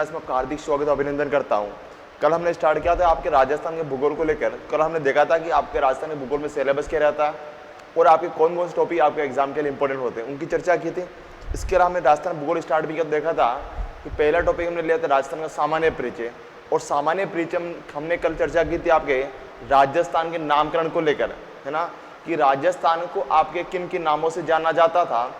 मैं आपका हार्दिक स्वागत अभिनंदन करता हूं। कल हमने स्टार्ट किया था आपके राजस्थान के भूगोल को लेकर। कल हमने देखा था कि आपके राजस्थान के भूगोल में सिलेबस क्या रहता है और आपके कौन कौन से टॉपिक आपके एग्जाम के लिए इंपॉर्टेंट होते हैं, उनकी चर्चा की थी। इसके अलावा हमने राजस्थान भूगोल स्टार्ट भी किया तो देखा था कि पहला टॉपिक हमने लिया था राजस्थान का सामान्य परिचय, और सामान्य परिचय हमने कल चर्चा की थी आपके राजस्थान के नामकरण को लेकर, है ना, कि राजस्थान को आपके किन किन नामों से जाना जाता था।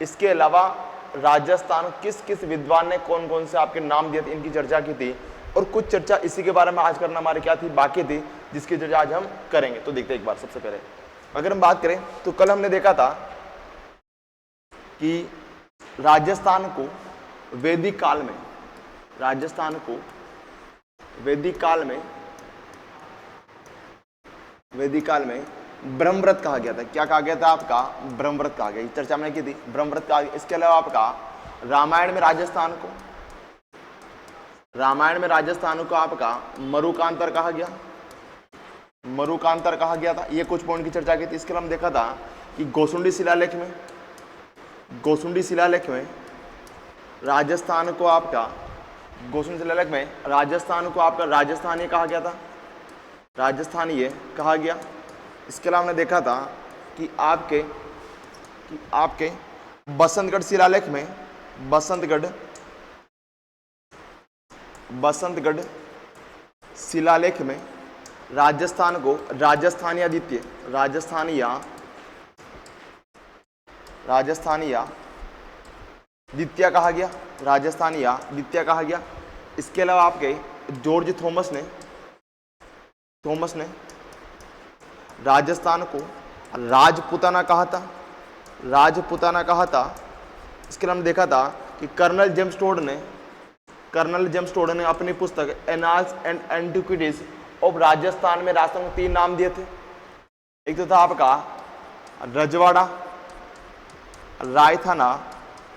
इसके अलावा राजस्थान किस किस विद्वान ने कौन कौन से आपके नाम दिए थे, इनकी चर्चा की थी। और कुछ चर्चा इसी के बारे में आज करना हमारे क्या थी, बाकी थी, जिसकी चर्चा आज हम करेंगे। तो देखते हैं एक बार। सबसे पहले अगर हम बात करें तो कल हमने देखा था कि राजस्थान को वैदिक काल में, राजस्थान को वैदिक काल में ब्रह्मव्रत कहा गया था। क्या कहा गया था आपका? ब्रह्मव्रत कहा गया। चर्चा मैंने की थी, ब्रह्मव्रत कहा गया। इसके अलावा आपका रामायण में राजस्थान को आपका मरुकांतर कहा गया, मरुकांतर कहा गया था। ये कुछ पॉइंट की चर्चा की थी। इसके अलावा हम देखा था कि गोसुंडी शिलालेख में राजस्थान को आपका, गोसुंडी शिलालेख में राजस्थान को आपका राजस्थानीय कहा गया था, राजस्थानीय कहा गया। इसके अलावा हमने देखा था कि आपके बसंतगढ़ शिलालेख में, बसंतगढ़ शिलालेख में राजस्थान को राजस्थानीय द्वितीय कहा गया, राजस्थानीय द्वितीय कहा गया। इसके अलावा आपके जॉर्ज थॉमस ने राजस्थान को राजपुताना कहा था, इसके अलावा देखा था कि कर्नल जेम्स टोड ने अपनी पुस्तक annals and antiquities of Rajasthan में राजस्थान को 3 नाम दिए थे। एक तो था आपका रजवाड़ा, रायथाना,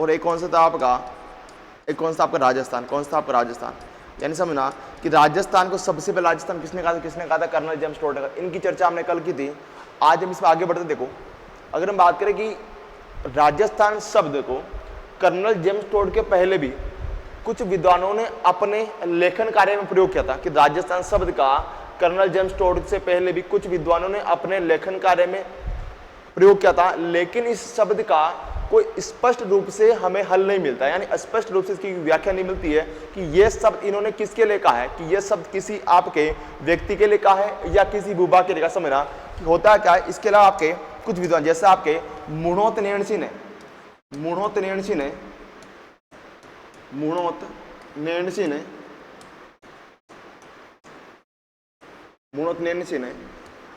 और एक कौन सा था आपका राजस्थान। कौन सा था आपका राजस्थान? यानी समझना कि राजस्थान को सबसे पहले राजस्थान किसने कहा था? कर्नल जेम्स टोड ने। इनकी चर्चा हमने कल की थी। आज हम इसमें आगे बढ़ते। देखो, अगर हम बात करें कि राजस्थान शब्द को कर्नल जेम्स टोड के पहले भी कुछ विद्वानों ने अपने लेखन कार्य में प्रयोग किया था, कि राजस्थान शब्द का कर्नल जेम्स टोड से पहले भी कुछ विद्वानों ने अपने लेखन कार्य में प्रयोग किया था, लेकिन इस शब्द का कोई स्पष्ट रूप से हमें हल नहीं मिलता, यानी स्पष्ट रूप से इसकी व्याख्या नहीं मिलती है कि यह शब्द इन्होंने किसके लिए कहा है, कि यह शब्द किसी आपके व्यक्ति के लिए कहा है या किसी भूभाग के लिए कहा। समझना कि होता क्या है। इसके अलावा आपके कुछ विद्वान, जैसे आपके मुणोत नेणसी ने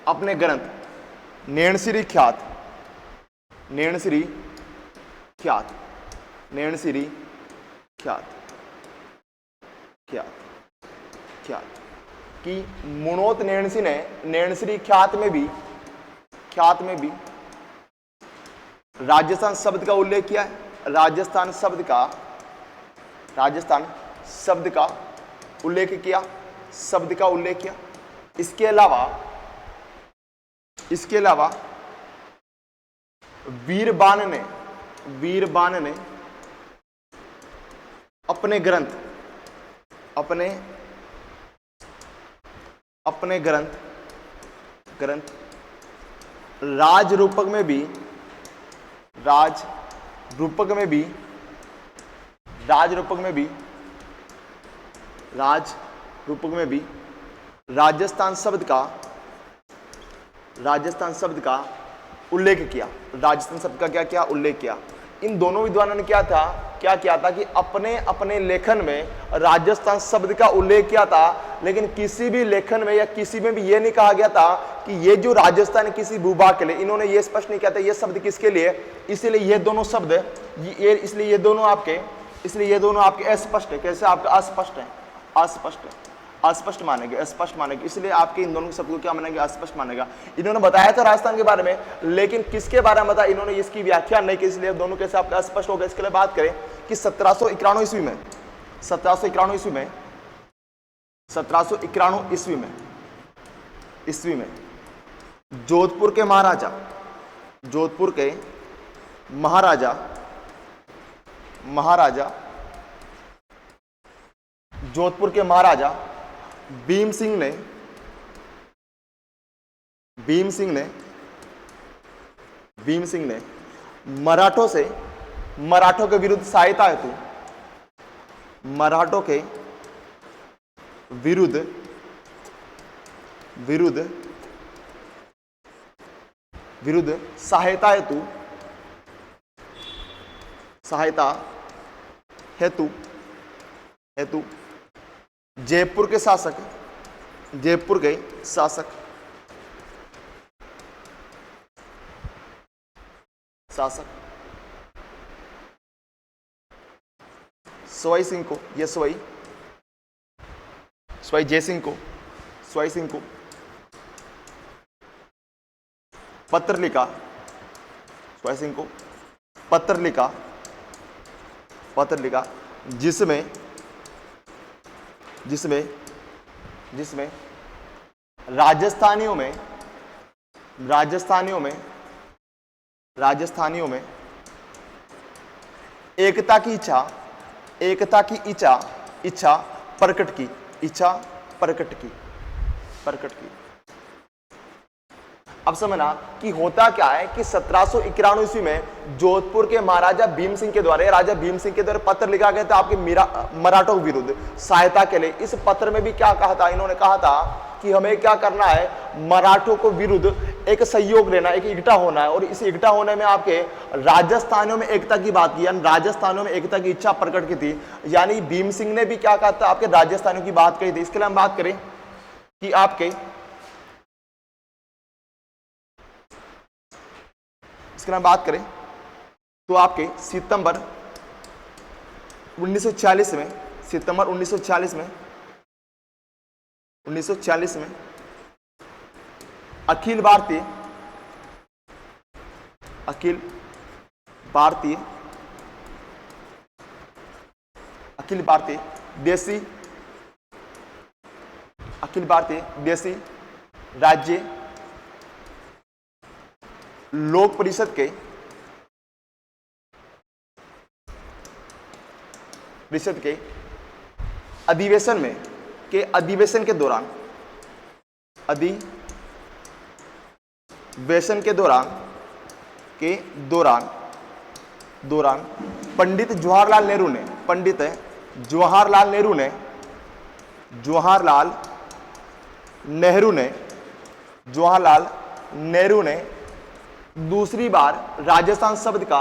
अपने ग्रंथ नेणसिरी ख्यात कि मुणोत नेणसी ने नेणसिरी ख्यात में भी राजस्थान शब्द का उल्लेख किया है। राजस्थान शब्द का उल्लेख किया। इसके अलावा वीरबान ने अपने ग्रंथ राजरूपक में भी राजस्थान शब्द का उल्लेख किया। राजस्थान शब्द का क्या उल्लेख किया। इन दोनों विद्वानों ने क्या किया था कि अपने लेखन में राजस्थान शब्द का उल्लेख किया था, लेकिन किसी भी लेखन में या किसी में भी ये नहीं कहा गया था कि ये जो राजस्थान किसी भूभाग के लिए, इन्होंने ये स्पष्ट नहीं किया था ये शब्द किसके लिए। इसलिए ये दोनों आपके अस्पष्ट है। कैसे? आपके अस्पष्ट मानेंगे। इसलिए आपके इन दोनों शब्दों को क्या मानेंगे? अस्पष्ट मानेगा। इन्होंने बताया था राजस्थान के बारे में, लेकिन किसके बारे में बताया, इन्होंने इसकी व्याख्या नहीं की, इसलिए दोनों कैसे आपका अस्पष्ट हो गया। इसके लिए बात करें कि 1791 ईस्वी में जोधपुर के महाराजा जोधपुर के महाराजा भीम सिंह ने मराठों के विरुद्ध सहायता हेतु सहायता हेतु जयपुर के शासक सवाई सिंह को, ये सवाई जय सिंह को, पत्र लिखा, सवाई सिंह को पत्र लिखा जिसमें राजस्थानियों में एकता की इच्छा प्रकट की। अब समझना कि होता क्या है कि 1791 ईस्वी में जोधपुर के महाराजा भीम सिंह के द्वारा पत्र लिखा गया था आपके मराठों के विरुद्ध सहायता के लिए। इस पत्र में भी क्या कहा था, इन्होंने कहा था कि हमें क्या करना है, मराठों को विरुद्ध एक सहयोग लेना, एक इकट्ठा होना है। और इस इकट्ठा होने में आपके राजस्थानियों में एकता की बात की, यानी राजस्थानियों में एकता की इच्छा प्रकट की थी। यानी भीम सिंह ने भी क्या कहा था, आपके राजस्थानियों की बात कही थी। इसके लिए हम बात करें कि आपके तो आपके सितंबर 1940 में अखिल भारतीय देसी राज्य लोक परिषद के अधिवेशन के दौरान पंडित जवाहरलाल नेहरू ने दूसरी बार राजस्थान शब्द का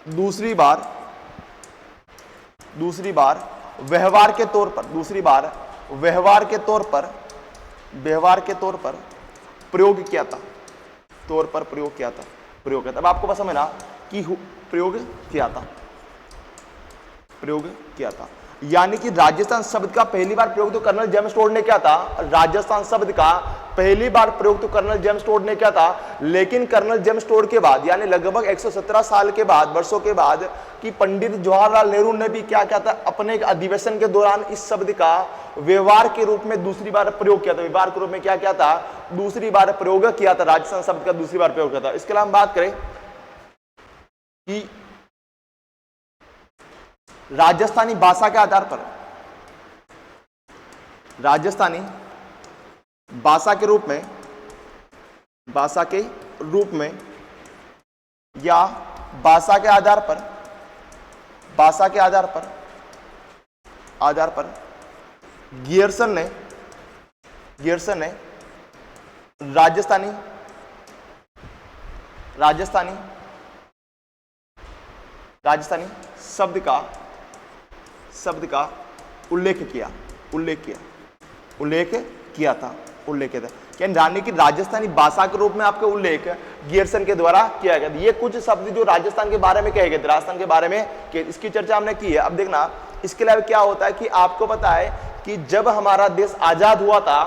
दूसरी बार व्यवहार के तौर पर प्रयोग किया था। अब आपको बस समझना कि प्रयोग किया था यानी कि राजस्थान शब्द का पहली बार प्रयोग तो कर्नल जेम्स टोड ने किया था। राजस्थान शब्द का पहली बार प्रयोग तो कर्नल जेम्स टोड ने किया था, लेकिन कर्नल जेम्स टोड के बाद यानी लगभग 117 साल के बाद, वर्षों के बाद, कि पंडित जवाहरलाल नेहरू ने भी क्या किया था, अपने एक अधिवेशन के दौरान इस शब्द का व्यवहार के रूप में दूसरी बार प्रयोग किया था। व्यवहार के रूप में क्या किया था, दूसरी बार प्रयोग किया था। राजस्थान शब्द का दूसरी बार प्रयोग किया था। इसके अलावा हम बात करें कि राजस्थानी भाषा के आधार पर, राजस्थानी भाषा के रूप में या भाषा के आधार पर गियर्सन ने राजस्थानी शब्द का उल्लेख किया था। यानी कि राजस्थानी भाषा के रूप में आपका उल्लेख गियर्सन के द्वारा किया गया। ये कुछ शब्द जो राजस्थान के बारे में कहे गए थे, राजस्थान के बारे में इसकी चर्चा हमने की है। अब देखना इसके अलावा क्या होता है कि आपको पता है कि जब हमारा देश आजाद हुआ था,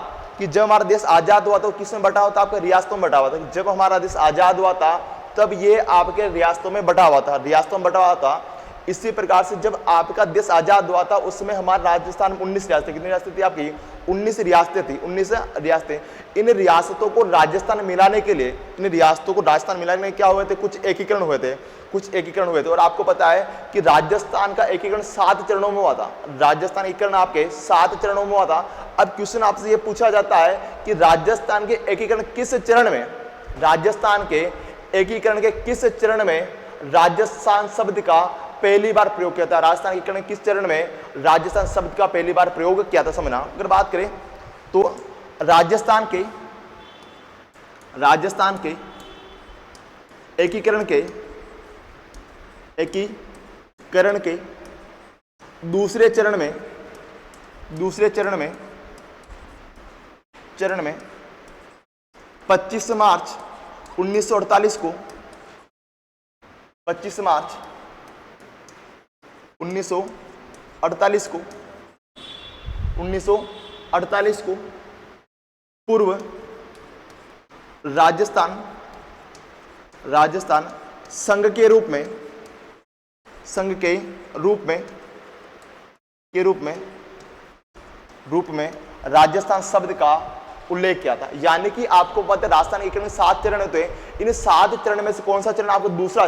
तो किसमें बटा हुआ था, आपके रियासतों में बटा हुआ था। जब हमारा देश आजाद हुआ था तब ये आपके रियासतों में बटा हुआ था। इसी प्रकार से जब आपका देश आजाद हुआ था उसमें हमारा राजस्थान में 19 रियासतें, कितनी रियासतें थी आपकी, 19 रियासतें थी, 19 रियासतें। इन रियासतों को राजस्थान मिलाने के लिए, इन रियासतों को राजस्थान मिलाने में क्या हुए थे, कुछ एकीकरण हुए थे, कुछ एकीकरण हुए थे। और आपको पता है कि राजस्थान का एकीकरण 7 चरणों में हुआ था। राजस्थान एकीकरण आपके 7 चरणों में हुआ था। अब क्वेश्चन आपसे ये पूछा जाता है कि राजस्थान के एकीकरण किस चरण में, राजस्थान के एकीकरण के किस चरण में राजस्थान शब्द का पहली बार प्रयोग किया था, राजस्थान एकीकरण किस चरण में राजस्थान शब्द का पहली बार प्रयोग किया था। समझना, अगर बात करें तो राजस्थान के एकीकरण के दूसरे चरण में 25 मार्च 1948 को 25 मार्च 1948 को पूर्व राजस्थान संघ के रूप में राजस्थान शब्द का उल्लेख किया था। यानी कि आपको पता है राजस्थान एकीकरण में 7 चरण होते हैं। इन 7 चरण में से कौन सा चरण आपको दूसरा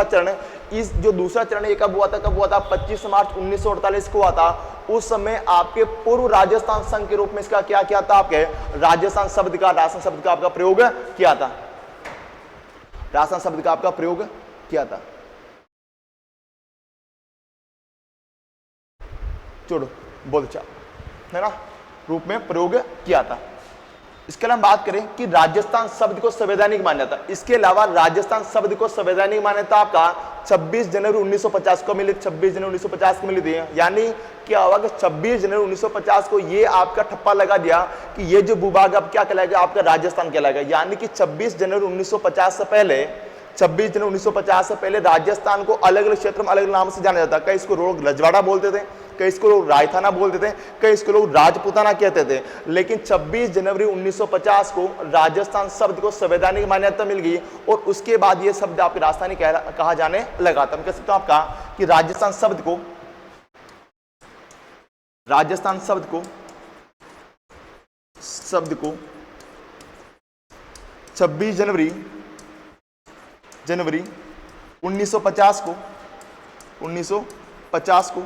चरण, इस जो दूसरा चरण ये कब हुआ था 25 मार्च 1948 को हुआ था। उस समय आपके पूर्व राजस्थान संघ के रूप में इसका क्या किया था, आपके राजस्थान शब्द का आपका प्रयोग किया था, राजस्थान शब्द का आपका प्रयोग किया था। छोड़ो, बहुत अच्छा है ना, रूप में प्रयोग किया था। इसके अलावा बात करें कि राजस्थान शब्द को संवैधानिक मान्यता, इसके अलावा राजस्थान शब्द को संवैधानिक मान्यता आपका 26 जनवरी 1950 को मिली, 26 जनवरी 1950 को मिली थी। यानी क्या हुआ कि 26 जनवरी 1950 को ये आपका ठप्पा लगा दिया कि ये जो भूभाग अब क्या कहलाएगा, आपका राजस्थान कहलाएगा। यानी कि 26 जनवरी 1950 से पहले, 26 जनवरी 1950 से पहले राजस्थान को अलग अलग क्षेत्र में अलग अलग नाम से जाना जाता। कई इसको लोग रजवाड़ा बोलते थे, कई इसको लोग रायथाना बोलते थे, कई इसको लोग राजपूताना कहते थे। लेकिन 26 जनवरी 1950 को राजस्थान शब्द को संवैधानिक मान्यता मिल गई और उसके बाद ये शब्द आपके राजस्थानी कहा जाने लगा था। मैं कह सकता हूं आपका कि राजस्थान शब्द को 26 जनवरी 1950 को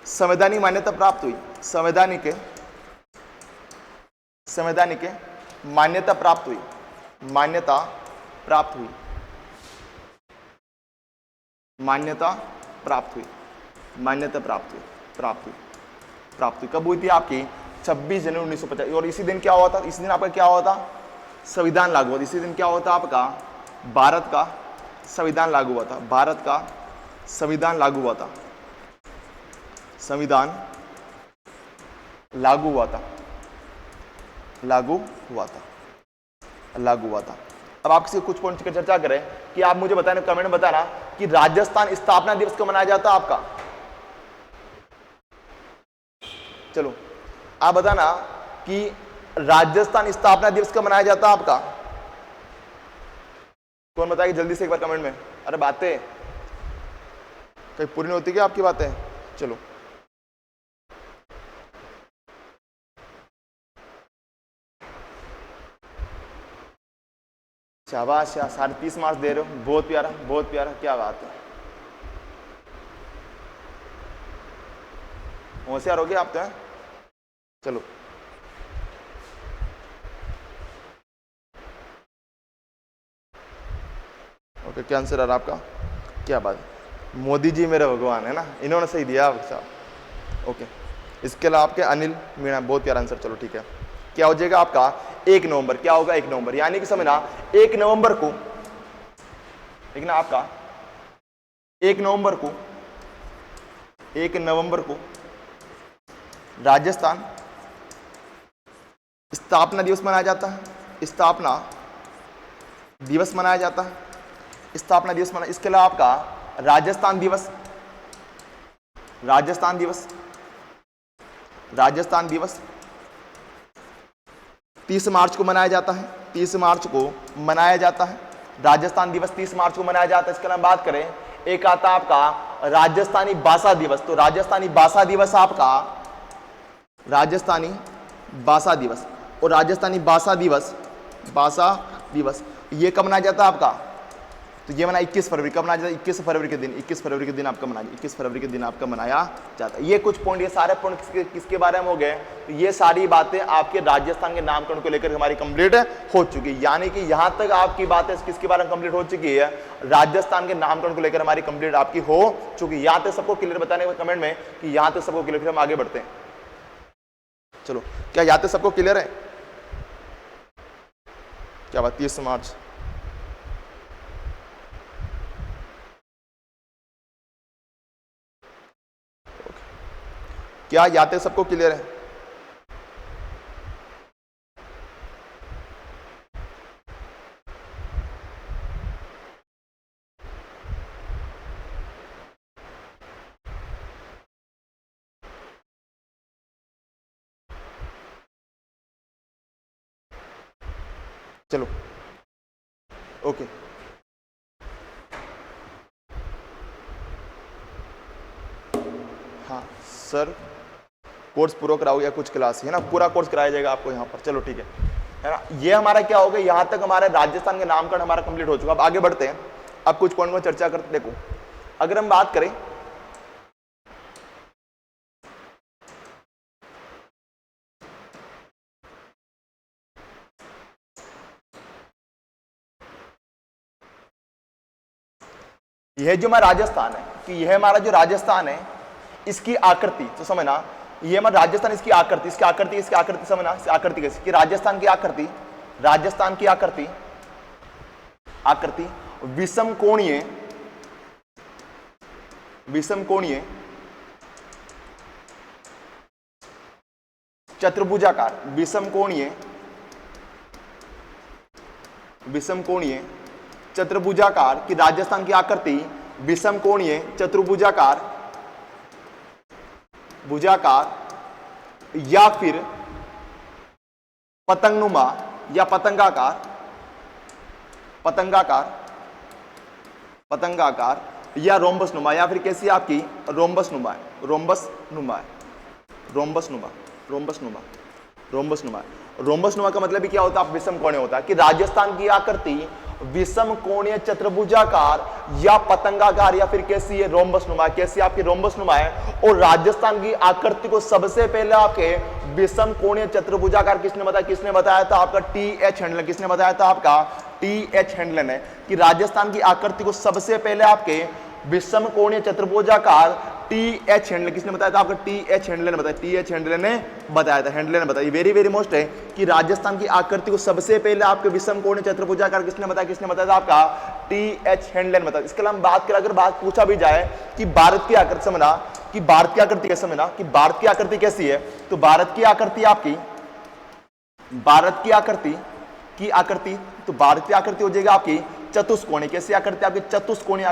संवैधानिक मान्यता प्राप्त हुई, संवैधानिक मान्यता प्राप्त हुई, मान्यता प्राप्त हुई कब हुई थी आपकी 26 जनवरी 1950। और इसी दिन क्या हुआ था, इसी दिन आपका क्या हुआ था, संविधान लागू हुआ था। इसी दिन क्या हुआ था आपका, भारत का संविधान लागू हुआ था, भारत का संविधान लागू हुआ था, संविधान लागू हुआ था। अब आपसे कुछ पॉइंट की चर्चा करें कि आप मुझे बताएं, कमेंट में बताना कि राजस्थान स्थापना दिवस कब मनाया जाता है आपका। चलो आप बताना कि राजस्थान स्थापना दिवस कब मनाया जाता है आपका। कौन बताएगा जल्दी से एक बार कमेंट में। अरे बातें कहीं पूरी नहीं होती क्या आपकी बातें। चलो शाबाश, 30.5 मार्क्स दे रहे हो, बहुत प्यारा, क्या बात है, होशियार हो गए आप तो हैं। चलो ओके, क्या आंसर आ रहा आपका, क्या बात है, मोदी जी मेरे भगवान है ना, इन्होंने सही दिया आप साहब। ओके, इसके अलावा आपके अनिल मीणा, बहुत प्यारा आंसर। चलो ठीक है, क्या हो जाएगा आपका 1 नवंबर, क्या होगा 1 नवंबर, यानी कि समझना 1 नवंबर को, लेकिन आपका 1 नवंबर को राजस्थान स्थापना दिवस मनाया जाता है, स्थापना दिवस मनाया जाता है, स्थापना दिवस मना। इसके अलावा आपका राजस्थान दिवस 30 मार्च को मनाया जाता है, 30 मार्च को मनाया जाता है, राजस्थान दिवस 30 मार्च को मनाया जाता है। इसके अलावा बात करें, एक आता है आपका राजस्थानी भाषा दिवस, तो राजस्थानी भाषा दिवस आपका, राजस्थानी भाषा दिवस। और राजस्थानी भाषा दिवस, भाषा दिवस ये कब मनाया जाता है आपका? तो ये मना 21 फरवरी। कब मनाया जाता है? 21 फरवरी के दिन। 21 फरवरी के दिन आपका मनाया, 21 फरवरी के दिन आपका मनाया जाता है। ये कुछ पॉइंट, ये सारे पॉइंट किसके बारे में हो गए? तो ये सारी बातें आपके राजस्थान के नामकरण को लेकर हमारी कंप्लीट हो चुकी है। यानी कि यहां तक आपकी बातें किसके बारे में कंप्लीट हो चुकी है? राजस्थान के नामकरण को लेकर हमारी कंप्लीट आपकी हो चुकी है। यहां तक सबको क्लियर बताने को कमेंट में कि यहां तक सबको क्लियर, फिर हम आगे बढ़ते हैं। चलो, क्या यहां तक सबको क्लियर है? क्या बात? 30 मार्च क्या यहाँ तक सबको क्लियर है? चलो, ओके। हाँ सर, कोर्स पूरा कराओ या कुछ क्लास है ना? पूरा कोर्स कराया जाएगा आपको यहाँ पर। चलो ठीक है ना? ये हमारा क्या हो गया? यहाँ तक हमारे राजस्थान के नामकरण हमारा कंप्लीट हो चुका। अब आगे बढ़ते हैं, अब कुछ पॉइंट में चर्चा करते। देखो, अगर हम बात करें यह जो हमारा राजस्थान है, कि यह हमारा जो राजस्थान है इसकी आकृति तो समझना, ये हमारा राजस्थान इसकी आकृति, इसकी आकृति समझना, आकृति कैसी कि राजस्थान की आकृति, राजस्थान की आकृति विषम कोणीय चतुर्भुजाकार, विषम कोणीय चतुर्भुजाकार की राजस्थान की आकृति विषम कोणीय चतुर्भुजाकार या फिर पतंगनुमा या पतंगाकार या रोम्बसनुमा, या फिर कैसी आपकी रोम्बसनुमा का मतलब भी क्या होता है? विषम कोणीय होता है कि राजस्थान की आकृति विषम कोणीय चतुर्भुजाकार या पतंगाकार या फिर कैसी है? रोम्बसनुमा। कैसी आपकी रोम्बसनुमा है। और राजस्थान की आकृति को सबसे पहले आपके विषम कोणीय चतुर्भुजाकार किसने बताया था? आपका टी.एच. हैंडलन। किसने बताया था? आपका टी.एच. हैंडलन है कि राजस्थान की आकृति को सबसे पहले आपके विषम कोणीय चतुर्भुजाकार टी.एच. हैंडलन। किसने बताया था? आपका टी.एच. हैंडलन बताया, टी.एच. हैंडलन ने बताया था। हैंडलन बताया, वेरी वेरी मोस्ट है कि राजस्थान की आकृति को सबसे पहले आपके विषम कोणीय चतुर्भुजाकार किसने बताया था? आपका टी.एच. हैंडलन बताया। इसके अलावा बात करें, अगर बात पूछा भी जाए कि भारत की आकृति समझना, कि भारत की आकृति कैसे समझना, कि भारत की आकृति कैसी है? तो भारत की आकृति तो भारत की आकृति हो जाएगी आपकी चतुष्कोणीय। कैसी आकृति? आपकी चतुष्कोणीय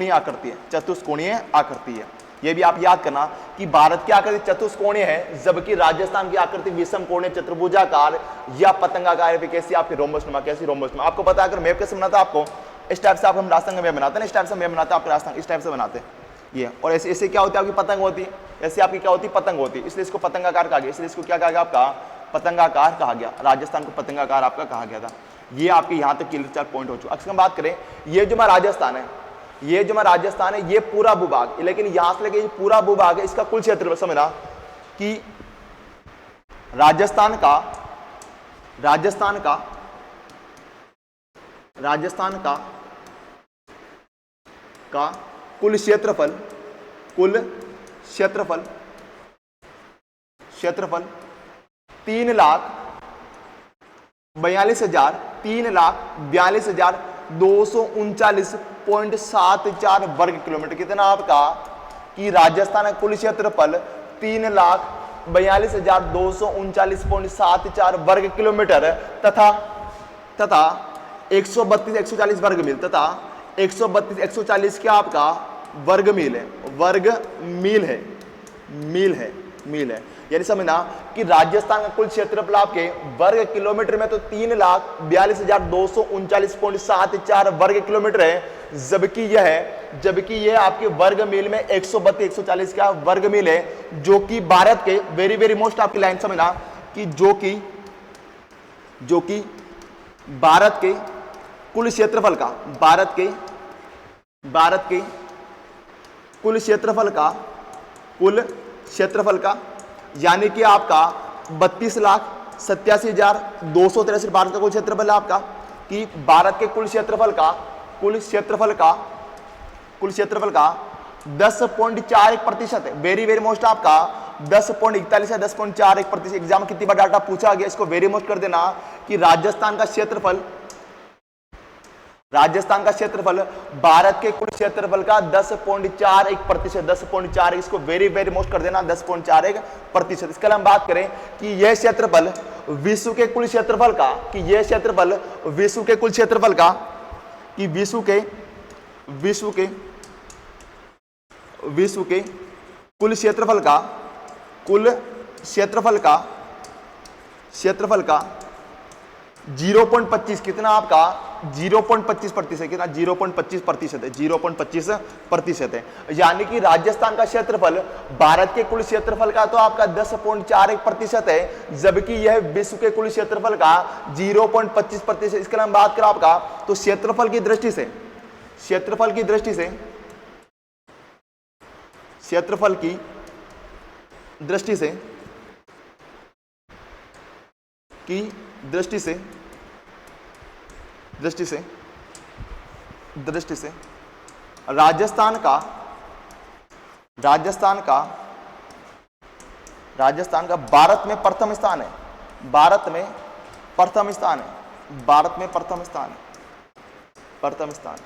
आकृति है, चतुष्कोणीय आकृति है। ये भी आप याद करना कि भारत की आकृति चतुष्कोणीय है, जबकि राजस्थान की आकृति विषम कोणीय चतुर्भुजाकार या पतंगाकार है। कैसी आपकी रोम्बसनुमा। कैसी रोम्बसनुमा? आपको पता है, अगर मैप कैसे बनाता है आपको, इस टाइप से आप हम राजस्थान का मैप बनाते हैं, इस टाइप से मैप बनाते हैं आपके राजस्थान, इस टाइप से बनाते हैं ये। और ऐसे क्या होती है? आपकी पतंग होती है, ऐसे आपकी क्या होती है? पतंग होती है, इसलिए इसको पतंगाकार कहा गया। इसलिए इसको क्या कहा गया? आपका पतंगाकार कहा गया। राजस्थान को पतंगाकार आपका कहा गया था। ये आपके यहाँ तक क्लियर 4 पॉइंट हो चुका। अगर हम बात करें, ये जो हमारा राजस्थान है, ये पूरा भूभाग, लेकिन यहां से लेके पूरा भूभाग है, इसका कुल क्षेत्र समझना कि राजस्थान का कुल क्षेत्रफल 3,42,239.74 वर्ग किलोमीटर। कितना आपका? कि राजस्थान का कुल क्षेत्रफल 3,42,239.74 वर्ग किलोमीटर तथा 132-140 वर्ग मील, तथा 132-140 क्या आपका वर्ग मील है। यानी समझना कि राजस्थान का कुल क्षेत्रफल आपके वर्ग किलोमीटर में तो 3,42,239.74 वर्ग किलोमीटर है, जबकि यह जबकि ये आपके वर्ग मील में 132 140 का वर्ग मील है, जो कि भारत के वेरी वेरी मोस्ट आपकी लाइन समझना कि जो कि भारत के कुल क्षेत्रफल का, भारत के कुल क्षेत्रफल का यानी कि आपका 32,87,263 भारत का कुल क्षेत्रफल है आपका, कि भारत के कुल क्षेत्रफल का 10.41% है। वेरी वेरी मोस्ट आपका 10.41 या 10.41%। एग्जाम में कितनी बार डाटा पूछा गया, इसको वेरी मोस्ट कर देना कि राजस्थान का क्षेत्रफल भारत के कुल क्षेत्रफल का 10.41%, 10.41, इसको वेरी वेरी मोस्ट कर देना 10.41%। इसके लिए हम बात करें कि यह क्षेत्रफल विश्व के कुल क्षेत्रफल का, कि यह क्षेत्रफल विश्व के कुल क्षेत्रफल का, कि विश्व के कुल क्षेत्रफल का 0.25 कितना आपका 0.25% कितना 0.25% है, 0.25% है। यानी कि राजस्थान का क्षेत्रफल भारत के कुल क्षेत्रफल का तो आपका 10.41% है, जबकि यह विश्व के कुल क्षेत्रफल का 0.25%। इसके लिए हम बात करें आपका तो क्षेत्रफल की दृष्टि से राजस्थान का भारत में प्रथम स्थान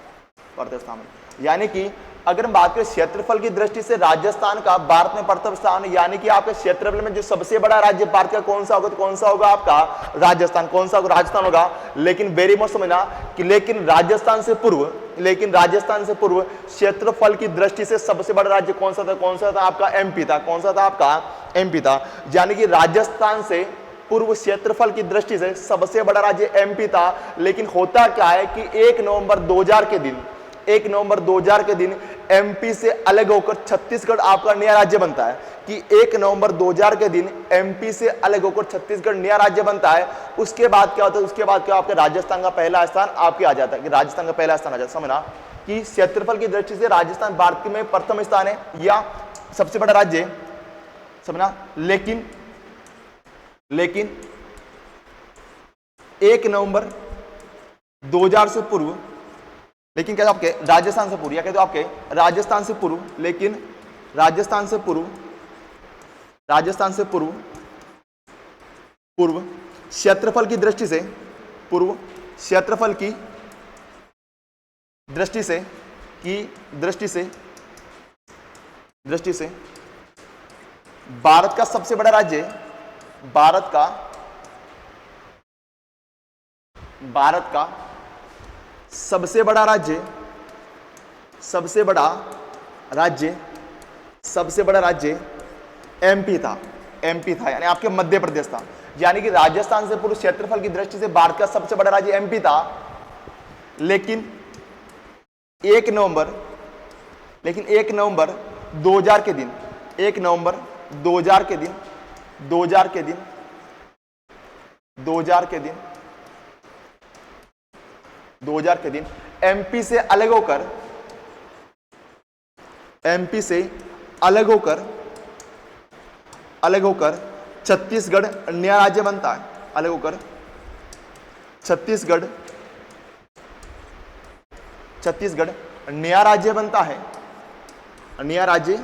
है, यानी कि अगर हम बात करें क्षेत्रफल की दृष्टि से राजस्थान का भारत में प्रथम स्थान, यानी कि आपके क्षेत्रफल में जो सबसे बड़ा राज्य भारत का कौन सा होगा, तो कौन सा होगा आपका राजस्थान। कौन सा होगा? राजस्थान होगा। लेकिन वेरी मोस्ट समझना कि लेकिन राजस्थान से पूर्व क्षेत्रफल की दृष्टि से सबसे बड़ा राज्य कौन सा था आपका एमपी था। कौन सा था आपका एमपी था। यानी कि राजस्थान से पूर्व क्षेत्रफल की दृष्टि से सबसे बड़ा राज्य एमपी था। लेकिन होता क्या है कि 1 नवंबर 2000 के दिन एमपी से अलग होकर छत्तीसगढ़ आपका नया राज्य बनता है, कि 1 नवंबर 2000 के दिन एमपी से अलग होकर छत्तीसगढ़ नया राज्य बनता है। उसके बाद क्या होता है? उसके बाद क्या आपके राजस्थान का पहला स्थान आपके आ जाता है, कि राजस्थान का पहला स्थान आ जाता है। समझना कि क्षेत्रफल की दृष्टि से राजस्थान भारत में प्रथम स्थान है या सबसे बड़ा राज्य है, समझना। लेकिन 1 नवंबर 2000 से पूर्व, लेकिन क्या आपके राजस्थान से पूर्व, या कहते हो आपके राजस्थान से पूर्व, लेकिन राजस्थान से पूर्व क्षेत्रफल की दृष्टि से भारत का सबसे बड़ा राज्य, भारत का सबसे बड़ा राज्य एमपी था, यानी आपके मध्य प्रदेश था। यानी कि राजस्थान से पूर्व क्षेत्रफल की दृष्टि से भारत का सबसे बड़ा राज्य एमपी था। लेकिन 1 नवंबर 2000 के दिन 1 नवंबर 2000 के दिन एमपी से अलग होकर छत्तीसगढ़ नया राज्य बनता है। अलग होकर छत्तीसगढ़ नया राज्य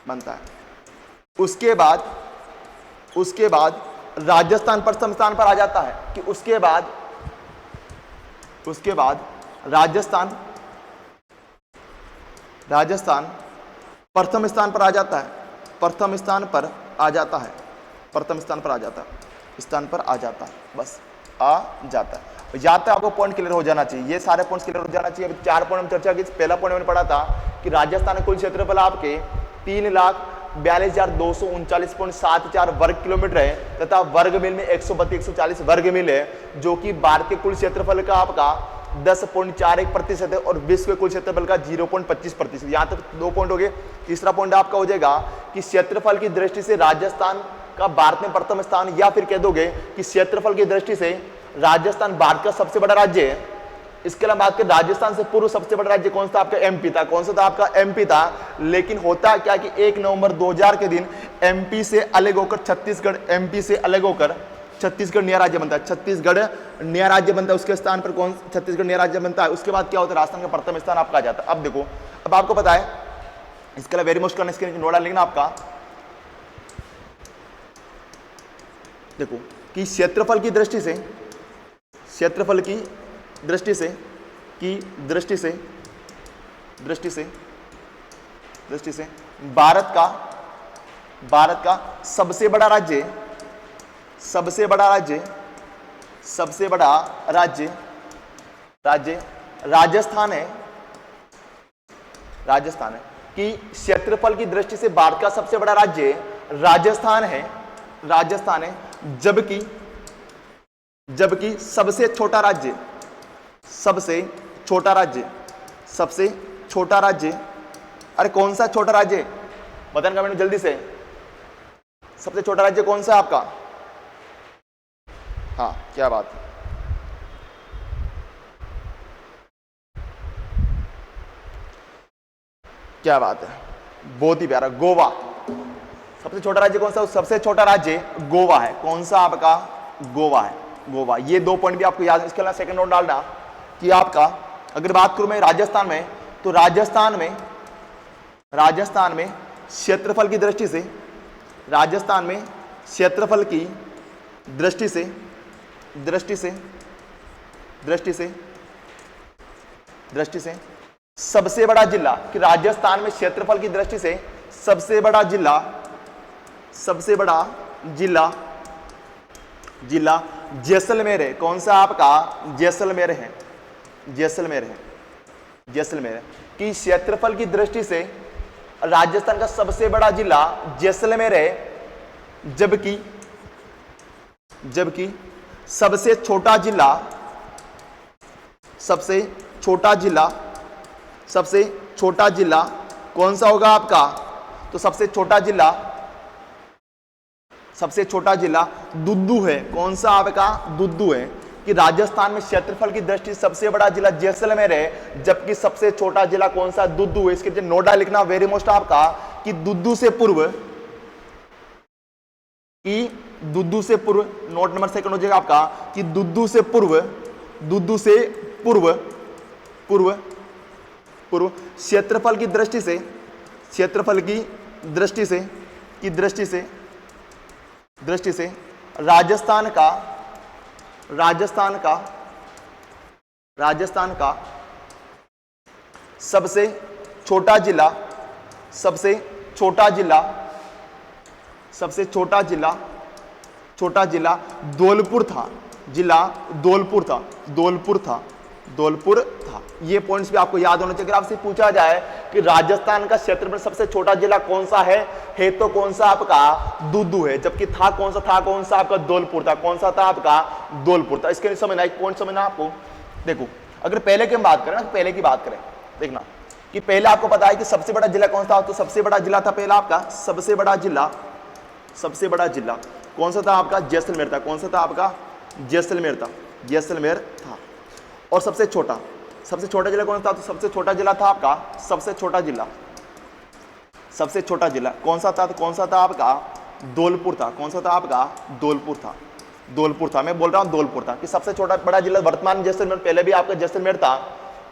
बनता है। उसके बाद राजस्थान प्रथम स्थान पर आ जाता है, कि उसके बाद राजस्थान प्रथम स्थान पर आ जाता है। बस आ जाता है। या तो आपको पॉइंट क्लियर हो जाना चाहिए, ये सारे पॉइंट्स क्लियर हो जाना चाहिए। अभी 4 पॉइंट हम चर्चा की। पहला पॉइंट मैंने पढ़ा था कि राजस्थान का कुल क्षेत्रफल आपके 3,42,39.74 वर्ग किलोमीटर है, तथा वर्ग मील में 132 140 वर्ग मील है, जो कि भारत के कुल क्षेत्रफल का आपका 10.41% है और विश्व के कुल क्षेत्रफल का 0.25%। यहां तक 2 पॉइंट हो गए। तीसरा पॉइंट आपका हो जाएगा कि क्षेत्रफल की दृष्टि से राजस्थान का भारत में प्रथम स्थान, या फिर कह दोगे कि क्षेत्रफल की दृष्टि से राजस्थान भारत का सबसे बड़ा राज्य है। इसके अलावा बात करें राजस्थान से पूर्व सबसे बड़ा राज्य कौन सा था? आपका एमपी था। कौन सा था? आपका एमपी था। लेकिन होता क्या कि 1 नवंबर 2000 के दिन एमपी से अलग होकर छत्तीसगढ़, एमपी से अलग होकर छत्तीसगढ़ नया राज्य बनता है। छत्तीसगढ़ नया राज्य बनता है। उसके स्थान पर कौन? छत्तीसगढ़ नया राज्य बनता है। उसके बाद क्या होता है? राजस्थान का प्रथम स्थान आपका आ जाता है। अब देखो, अब आपको पता है, इसके अलावा वेरी मोस्ट करने इसके नोड़ा लिखना आपका, देखो कि क्षेत्रफल की दृष्टि से, क्षेत्रफल की दृष्टि से, की दृष्टि से, दृष्टि से, दृष्टि से भारत का सबसे बड़ा राज्य, सबसे बड़ा राज्य, सबसे बड़ा राज्य, राज्य राजस्थान है। राजस्थान है कि क्षेत्रफल की दृष्टि से भारत का सबसे बड़ा राज्य राजस्थान है। राजस्थान है। जबकि सबसे छोटा राज्य, सबसे छोटा राज्य, सबसे छोटा राज्य, अरे कौन सा छोटा राज्य बताना कमेंट में जल्दी से। सबसे छोटा राज्य कौन सा है आपका? हाँ, क्या बात है, क्या बात है, बहुत ही प्यारा। गोवा। सबसे छोटा राज्य कौन सा? सबसे छोटा राज्य गोवा है। कौन सा आपका? गोवा है। गोवा। ये 2 पॉइंट भी आपको याद है। इसके अलावा सेकंड नोट डालना कि आपका अगर बात करूं मैं राजस्थान में, तो राजस्थान में क्षेत्रफल की दृष्टि से, राजस्थान में क्षेत्रफल की दृष्टि से, दृष्टि से, दृष्टि से, दृष्टि से सबसे बड़ा जिला, कि राजस्थान में क्षेत्रफल की दृष्टि से सबसे बड़ा जिला, सबसे बड़ा जिला, जिला जैसलमेर है। कौन सा आपका? जैसलमेर है। जैसलमेर है। जैसलमेर है कि क्षेत्रफल की दृष्टि से राजस्थान का सबसे बड़ा जिला जैसलमेर है। जबकि सबसे छोटा जिला, सबसे छोटा जिला, सबसे छोटा जिला कौन सा होगा आपका? तो सबसे छोटा जिला, सबसे छोटा जिला दुद्दू है। कौन सा आपका? दुद्दू है कि राजस्थान में क्षेत्रफल की दृष्टि से सबसे बड़ा जिला जैसलमेर है, जबकि सबसे छोटा जिला कौन सा? दुद्दू है। इसके लिए नोटा लिखना वेरी मोस्ट आपका कि दुद्दू से पूर्व, कि दुद्दू से पूर्व, नोट नंबर सेकंड हो जाएगा आपका कि दुद्दू से पूर्व, दुद्दू से पूर्व, पूर्व, पूर्व क्षेत्रफल की दृष्टि से, क्षेत्रफल की दृष्टि से, की दृष्टि से, दृष्टि से राजस्थान का, राजस्थान का, राजस्थान का सबसे छोटा जिला, सबसे छोटा जिला, सबसे छोटा जिला, छोटा जिला धौलपुर था। जिला धौलपुर था। धौलपुर था। धौलपुर था। ये पॉइंट्स भी आपको याद होना चाहिए। अगर आपसे पूछा जाए कि राजस्थान का क्षेत्रफल सबसे छोटा जिला कौन सा है तो कौन सा आपका? दुद्दू है। जबकि था कौन सा? था कौन सा आपका? धौलपुर था। कौन सा था आपका? धौलपुर था। इसके लिए समझना, एक पॉइंट समझना आपको। देखो, अगर पहले की हम बात करें ना, पहले की बात करें, देखना कि पहले आपको पता है कि सबसे बड़ा जिला कौन था? तो सबसे बड़ा जिला था पहला आपका, सबसे बड़ा जिला, सबसे बड़ा जिला कौन सा था आपका? जैसलमेर था। कौन सा था आपका? जैसलमेर था। जैसलमेर था। और सबसे छोटा, सबसे छोटा जिला कौन था? तो सबसे छोटा जिला था आपका, सबसे छोटा जिला, सबसे छोटा जिला कौन सा था? तो कौन सा था आपका? धौलपुर था। कौन सा था आपका? धौलपुर था। धौलपुर था। मैं बोल रहा हूं धौलपुर था कि सबसे छोटा बड़ा जिला वर्तमान जैसलमेर, पहले भी आपका जैसलमेर था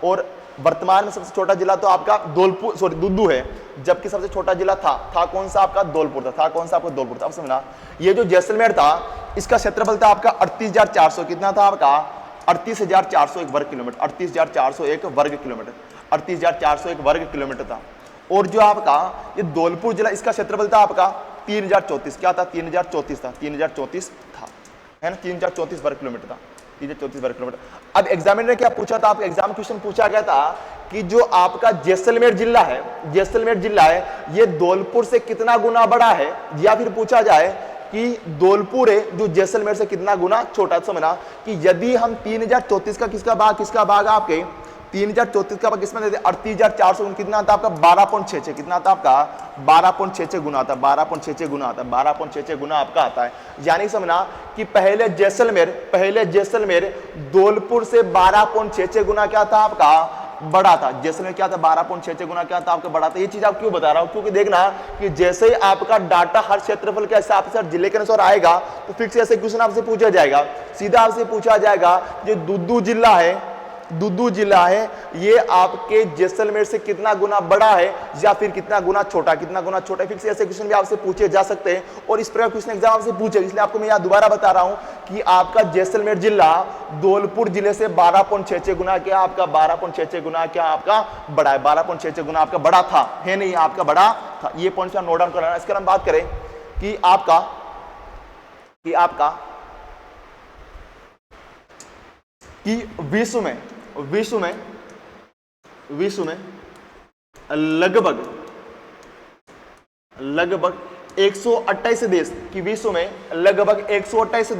और वर्तमान में सबसे छोटा जिला तो आपका धौलपुर, सॉरी दुद्दू है। जबकि सबसे छोटा जिला था कौन सा आपका? धौलपुर था। कौन सा आपका? धौलपुर था। अब समझना, ये जो जैसलमेर था इसका क्षेत्रफल था आपका 38,400, कितना था आपका? 38,401 वर्ग किलोमीटर। 38,401 वर्ग किलोमीटर, 38,401 वर्ग किलोमीटर था। और जो आपका ये धौलपुर जिला, इसका क्षेत्रफल था आपका 3,034, क्या था? 3,034 था। 3,034 था, है ना? 3,034 वर्ग किलोमीटर था। 3,034 वर्ग किलोमीटर। अब एग्जामिनर ने क्या पूछा था? आपका एग्जाम क्वेश्चन पूछा गया था कि जो आपका जैसलमेर जिला है, जैसलमेर जिला है, ये धौलपुर से कितना गुना बड़ा है? या फिर पूछा जाए कि धौलपुर है जो जैसलमेर से कितना गुना छोटा। समझना कि यदि हम 3034 का किसका भाग आपके 3034 का भाग किसमें देते 38,400 कितना आता आपका 12.66 कितना आता आपका 12.66 गुना आता है 12.66 गुना आता है 12.66 गुना आपका आता है। यानी समझना कि पहले जैसलमेर धौलपुर से 12.66 गुना क्या था आपका बड़ा था। जैसलमेर क्या था 12.66 गुना क्या था आपका बड़ा था। ये चीज आप क्यों बता रहा हूं क्योंकि देखना कि जैसे ही आपका डाटा हर क्षेत्रफल के हिसाब से हर जिले के अनुसार आएगा तो फिर से ऐसे क्वेश्चन आपसे पूछा जाएगा। सीधा आपसे पूछा जाएगा जो दुद्दू जिला है ये आपके जैसलमेर से कितना गुना बड़ा है या फिर कितना गुना छोटा है। फिर से ऐसे क्वेश्चन भी आपसे पूछे जा सकते हैं और इस प्रकार क्वेश्चन एग्जाम आपसे पूछे, इसलिए आपको मैं यहाँ दोबारा बता रहा हूं कि आपका जैसलमेर जिला धौलपुर जिले से 12.66 गुना क्या आपका 12.66 गुना क्या आपका बड़ा है 12.66 गुना आपका बड़ा था है नहीं आपका बड़ा था। ये पॉइंट नोट डाउन करना। इसके हम बात करें कि आपका विश्व में लगभग 128 देश की विश्व में लगभग 128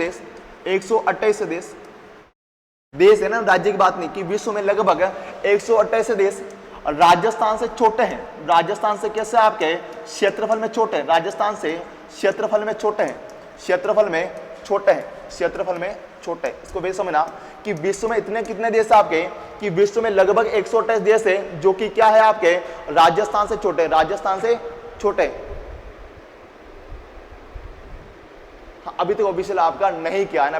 देश है ना, राज्य की बात नहीं कि विश्व में लगभग 128 देश राजस्थान से छोटे हैं। राजस्थान से कैसे आपके क्षेत्रफल में छोटे हैं, राजस्थान से क्षेत्रफल में छोटे हैं। इसको भी समझना कि विश्व में इतने कितने देश आपके कि विश्व में लगभग 128 देश है जो कि क्या है आपके राजस्थान से छोटे। हाँ, अभी तक ऑफिशियल आपका नहीं किया है ना,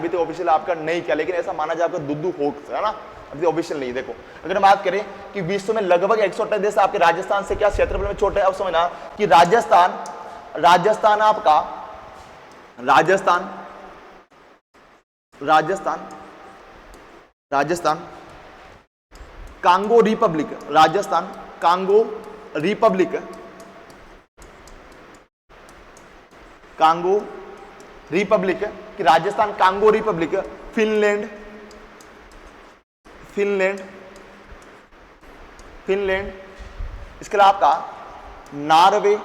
लेकिन ऐसा माना जाए आपका दुद्दू होगा है ना, अभी ऑफिशियल नहीं। देखो अगर हम बात करें कि विश्व में लगभग 128 देश आपके राजस्थान से क्या क्षेत्रफल में छोटे। अब समझना कि राजस्थान कांगो रिपब्लिक कि राजस्थान कांगो रिपब्लिक, फिनलैंड इसके अलावा आपका Norway,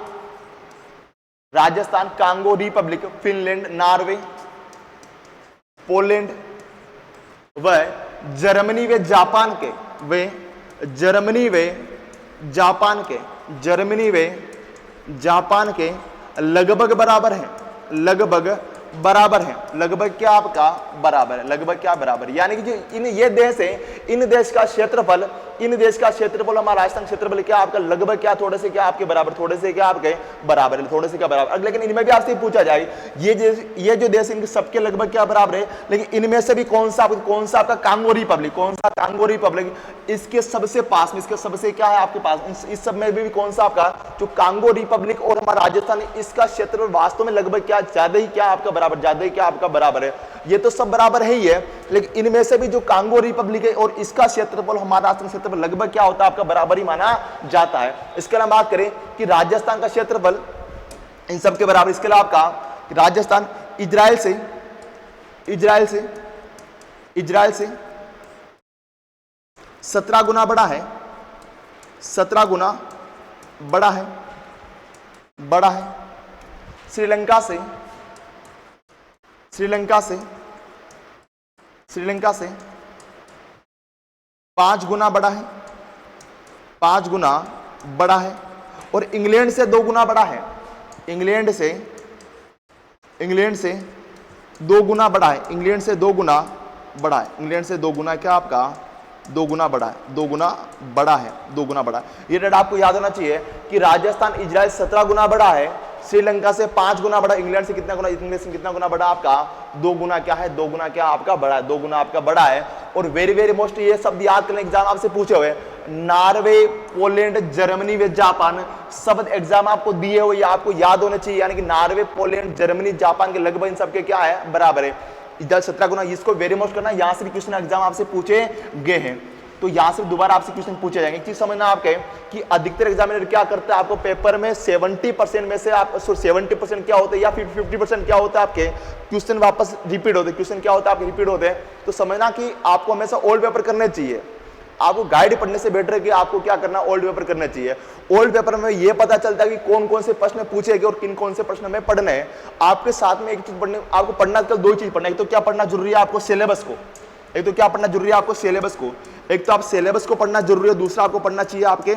Rajasthan Congo Republic, Finland, Norway, Poland व जर्मनी व जापान के लगभग बराबर है। लगभग क्या आपका बराबर है। यानी कि जो ये देश है इन देश का क्षेत्रफल हमारा राजस्थान क्षेत्रफल क्या आपका लगभग क्या थोड़े से क्या आपके बराबर है। लेकिन इनमें भी आपसे पूछा जाए ये जो देश इनके सबके लगभग क्या बराबर है, लेकिन इनमें से भी कौन सा आपका कांगो रिपब्लिक इसके सबसे पास में, इसके सबसे क्या है आपके पास, इस सब में भी कौन सा आपका जो कांगो रिपब्लिक और हमारा राजस्थान इसका क्षेत्रफल वास्तव में लगभग क्या ज्यादा ही क्या आपका बराबर है। ये तो सब बराबर है ही है, लेकिन इनमें से भी जो कांगो रिपब्लिक है और इसका क्षेत्रफल हमारा राष्ट्रीय क्षेत्रफल लगभग क्या होता है आपका बराबर ही माना जाता है। इसके अलावा बात करें कि राजस्थान का क्षेत्रफल इन सब के बराबर। इसके अलावा आपका राजस्थान इजराइल से 17 गुना बड़ा है, 17 गुना बड़ा है। श्रीलंका से 5 गुना बड़ा है और इंग्लैंड से 2 गुना बड़ा है। इंग्लैंड से 2 गुना बड़ा है। इंग्लैंड से 2 गुना क्या आपका 2 गुना बड़ा है। ये डेटा आपको याद होना चाहिए कि राजस्थान इजराइल 17 गुना बड़ा है, श्रीलंका से 5 गुना बड़ा, इंग्लैंड से कितना गुना बड़ा आपका 2 गुना क्या है, 2 गुना क्या आपका बड़ा है, 2 गुना आपका बड़ा है। और वेरी मोस्ट ये शब्द याद करने एग्जाम आपसे पूछे हुए नॉर्वे, पोलैंड, जर्मनी व जापान शब्द एग्जाम आपको दिए हुए आपको याद होने चाहिए। यानी कि नॉर्वे, पोलैंड, जर्मनी, जापान के लगभग इन सबके क्या है बराबर है। इधर 17 गुना, इसको वेरी मोस्ट करना, यहां से भी क्वेश्चन एग्जाम आपसे पूछे गए हैं तो यहां से दोबारा आपसे क्वेश्चन पूछे जाएंगे। एक चीज समझना आपके कि अधिकतर एग्जामिनर क्या करते हैं आपको पेपर में 70% में से आप 70% क्या होता है या फिर 50% क्या होता है आपके क्वेश्चन वापस रिपीट होते हैं। क्वेश्चन क्या होता है आपके रिपीट होते हैं, तो समझना कि आपको हमेशा ओल्ड पेपर करने चाहिए। आपको गाइड पढ़ने से बेटर है कि आपको क्या करना, ओल्ड पेपर करना चाहिए। ओल्ड पेपर में ये पता चलता है कि कौन कौन से प्रश्न पूछे गए और किन कौन से प्रश्न में पढ़ने हैं। आपके साथ में एक चीज पढ़ने, आपको पढ़ना कल दो चीज पढ़ना है। एक तो क्या पढ़ना जरूरी है आपको, सिलेबस को। एक तो क्या पढ़ना जरूरी है आपको, सिलेबस को। एक तो आप सिलेबस को पढ़ना जरूरी है, दूसरा आपको पढ़ना चाहिए आपके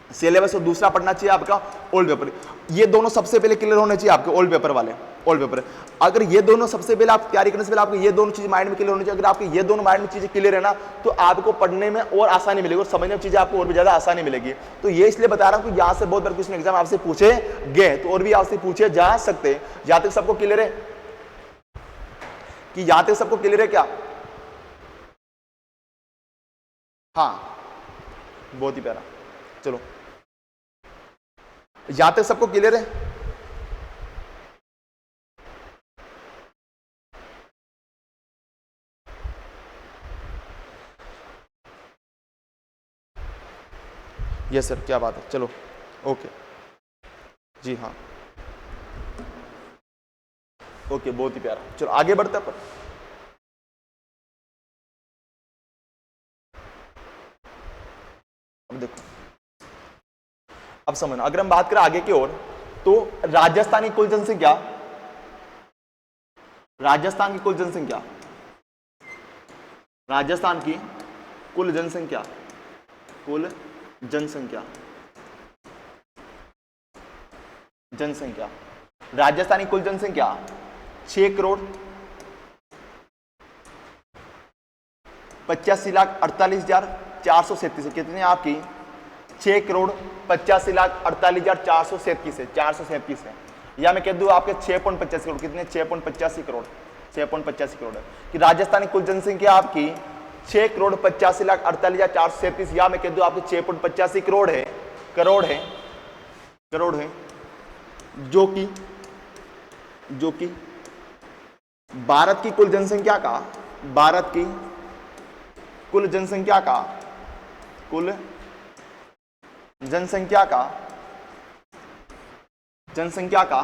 सिलेबस और दूसरा पढ़ना चाहिए आपका ओल्ड पेपर। ये दोनों सबसे पहले क्लियर होने चाहिए आपके ओल्ड पेपर वाले, ओल्ड पेपर। अगर ये दोनों सबसे पहले आप तैयारी करने से पहले आपको ये दोनों चीज माइंड में क्लियर होनी चाहिए। अगर आपके ये दोनों माइंड में चीजें क्लियर है ना, तो आपको पढ़ने में और आसानी मिलेगी और समझने में चीजें आपको और भी ज्यादा आसानी मिलेगी। तो ये इसलिए बता रहा हूं कि यहाँ से बहुत बार क्वेश्चन एग्जाम आपसे पूछे गए, तो और भी आपसे पूछे जा सकते हैं। यहां तक सबको क्लियर है कि यहां तक सबको क्लियर है क्या? हाँ, बहुत ही प्यारा। चलो, यहां तक सबको क्लियर है? यस सर, क्या बात है। चलो ओके जी, हाँ ओके, बहुत ही प्यारा। चलो आगे बढ़ते हैं। अब देखो, अब समझना, अगर हम बात करें आगे की ओर, तो राजस्थान की कुल जनसंख्या, राजस्थान की कुल जनसंख्या, राजस्थान की कुल जनसंख्या, कुल जनसंख्या, जनसंख्या, राजस्थान की कुल जनसंख्या 6,85,48,437 है। कितनी है आपकी? 6,85,48,437 है, 437 है। या मैं कह दूं आपके 6.85 करोड़। कितने? 6.85 करोड़, 6.85 करोड़ है कि राजस्थान की कुल जनसंख्या आपकी 6,85,48,437, या मैं कह दूं आपके 6.85 करोड़ है, करोड़ है, करोड़ है, जो कि भारत की कुल जनसंख्या का, भारत की कुल जनसंख्या का, कुल जनसंख्या का, जनसंख्या का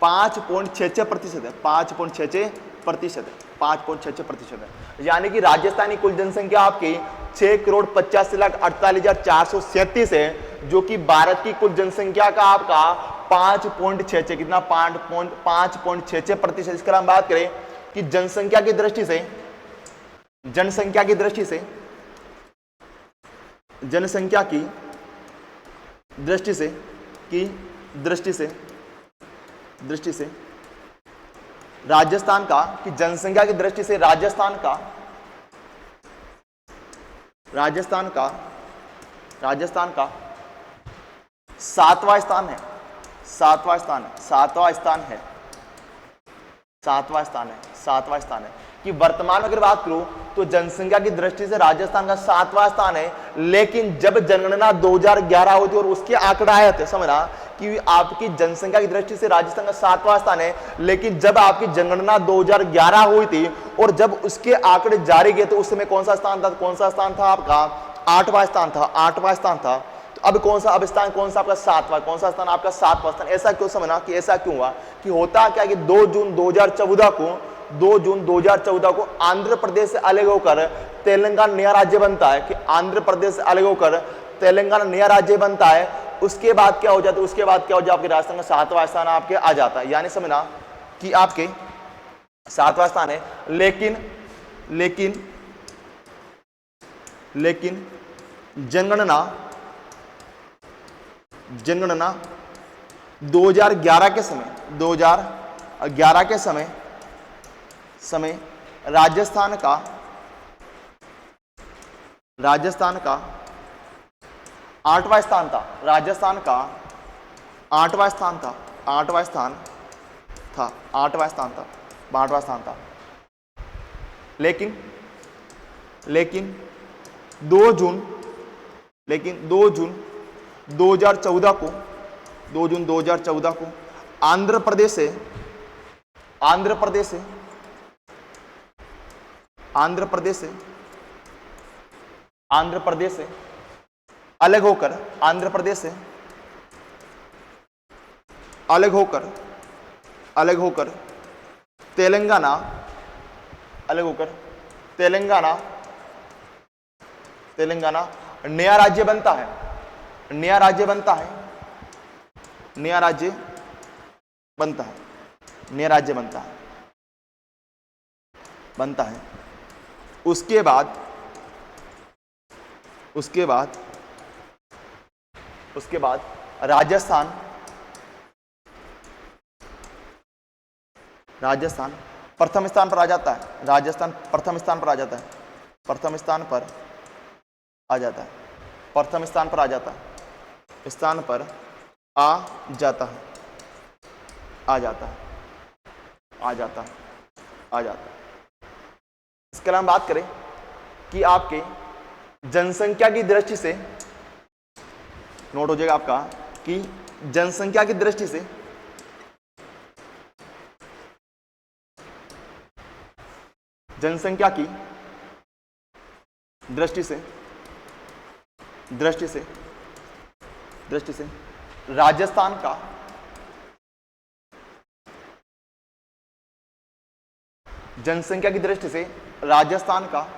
5.66% है, 5.66% है, 5.66% है। यानी कि राजस्थान की कुल जनसंख्या आपकी 6,85,48,437 है, जो कि भारत की कुल जनसंख्या का आपका 5.66, कितना? 5.66%। इसका हम बात करें कि जनसंख्या की दृष्टि से, जनसंख्या की दृष्टि से, जनसंख्या की दृष्टि से, की दृष्टि से, दृष्टि से राजस्थान का, कि जनसंख्या की दृष्टि से राजस्थान का, राजस्थान का, राजस्थान का 7वां स्थान है, 7वां स्थान है, 7वां स्थान है, 7वां स्थान है, 7वां स्थान है। कि वर्तमान में अगर बात करूं तो जनसंख्या की दृष्टि से राजस्थान का 7वां स्थान है, लेकिन जब जनगणना 2011 हुई थी और उसके आंकड़ा आए थे, समझना कि आपकी जनसंख्या की दृष्टि से राजस्थान का 7वां स्थान है, लेकिन जब आपकी जनगणना 2011 हुई थी और जब उसके आंकड़े जारी किए तो उस समय कौन सा स्थान था? कौन सा स्थान था आपका? 8वां स्थान था, 8वां स्थान था। तो अब कौन सा, अब स्थान कौन सा आपका? 7वां। कौन सा स्थान आपका? 7वां स्थान। ऐसा क्यों? समझना कि ऐसा क्यों हुआ कि होता क्या कि 2 जून 2014 को, 2 जून 2014 को आंध्र प्रदेश से अलग होकर तेलंगाना नया राज्य बनता है, कि आंध्र प्रदेश से अलग होकर तेलंगाना नया राज्य बनता है। उसके बाद क्या हो जाता है? उसके बाद क्या हो जाता है? आपके राजस्थान का 7वां स्थान आपके आ जाता है। यानी समझना कि आपके 7वां स्थान है, लेकिन लेकिन लेकिन जनगणना 2011 के समय, 2011 के समय राजस्थान का 8वां स्थान था, राजस्थान का 8वां स्थान था, 8वां स्थान था, 8वां स्थान था, 8वां स्थान था। लेकिन 2 जून 2014 को, 2 जून 2014 को आंध्र प्रदेश से अलग होकर, आंध्र प्रदेश से अलग होकर तेलंगाना तेलंगाना नया राज्य बनता है, नया राज्य बनता है, नया राज्य बनता है, नया राज्य बनता है, बनता है। उसके बाद उसके बाद उसके बाद राजस्थान, राजस्थान प्रथम स्थान पर आ जाता है, राजस्थान प्रथम स्थान पर आ जाता है, प्रथम स्थान पर आ जाता है, प्रथम स्थान पर आ जाता है, स्थान पर आ जाता है, आ जाता है, आ जाता है, आ जाता है। इसके अलावा हम बात करें कि आपके जनसंख्या की दृष्टि से, नोट हो जाएगा आपका कि जनसंख्या की दृष्टि से जनसंख्या की दृष्टि से दृष्टि से दृष्टि से राजस्थान का जनसंख्या की दृष्टि से राजस्थान का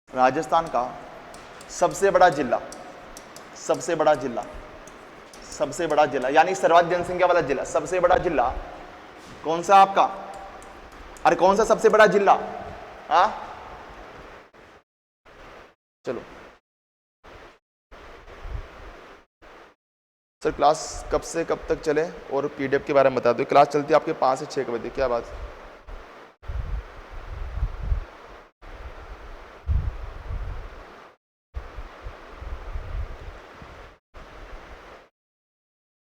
राजस्थान का सबसे बड़ा जिला, सबसे बड़ा जिला, सबसे बड़ा जिला यानी सर्वाधिक जनसंख्या वाला जिला, सबसे बड़ा जिला कौन सा आपका? अरे कौन सा सबसे बड़ा जिला? हाँ चलो सर, क्लास कब से कब तक चले और पीडीएफ के बारे में बता दो। क्लास चलती है आपके 5 से 6 बजे, क्या बात?